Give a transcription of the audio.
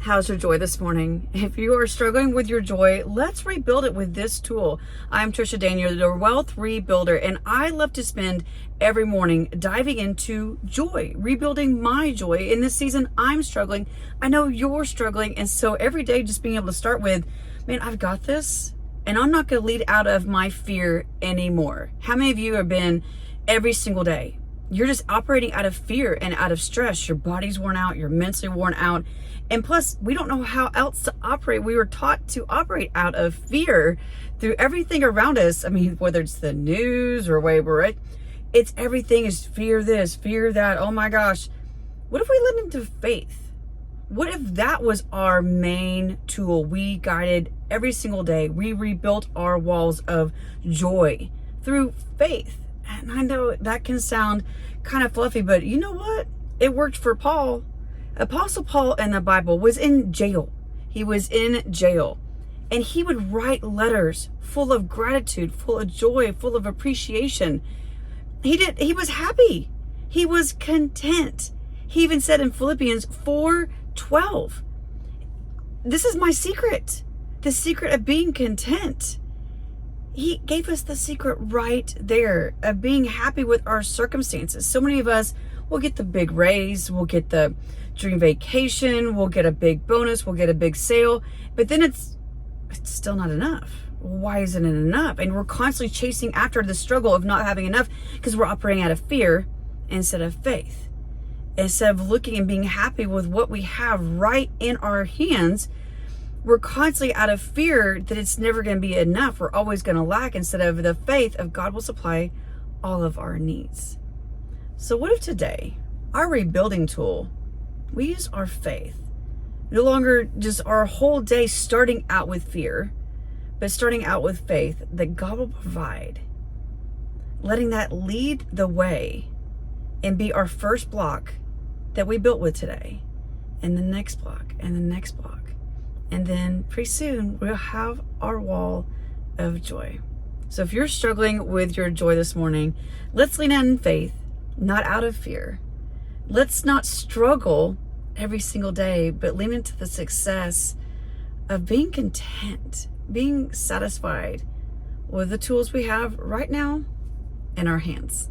How's your joy this morning? If you are struggling with your joy, let's rebuild it with this tool. I'm Trisha Daniel, the Wealth Rebuilder, and I love to spend every morning diving into joy, rebuilding my joy. In this season, I'm struggling. I know you're struggling. And so every day, just being able to start with, man, I've got this, and I'm not going to lead out of my fear anymore. How many of you have been every single day? You're just operating out of fear and out of stress. Your body's worn out, you're mentally worn out. And plus, we don't know how else to operate. We were taught to operate out of fear through everything around us. I mean, whether it's the news or whatever, right? It's everything is fear this, fear that. Oh my gosh. What if we led into faith? What if that was our main tool? We guided every single day. We rebuilt our walls of joy through faith. And I know that can sound kind of fluffy, but you know what? It worked for Paul. Apostle Paul in the Bible was in jail. He was in jail. And he would write letters full of gratitude, full of joy, full of appreciation. He was happy. He was content. He even said in Philippians 4:12, this is my secret, the secret of being content. He gave us the secret right there of being happy with our circumstances. So many of us will get the big raise, we'll get the dream vacation, we'll get a big bonus, we'll get a big sale, but then it's still not enough. Why isn't it enough? And we're constantly chasing after the struggle of not having enough because we're operating out of fear instead of faith. Instead of looking and being happy with what we have right in our hands, we're constantly out of fear that it's never going to be enough. We're always going to lack instead of the faith of God will supply all of our needs. So what if today, our rebuilding tool, we use our faith? No longer just our whole day starting out with fear, but starting out with faith that God will provide. Letting that lead the way and be our first block that we built with today. And the next block and the next block. And then pretty soon we'll have our wall of joy. So if you're struggling with your joy this morning, let's lean in faith, not out of fear. Let's not struggle every single day, but lean into the success of being content, being satisfied with the tools we have right now in our hands.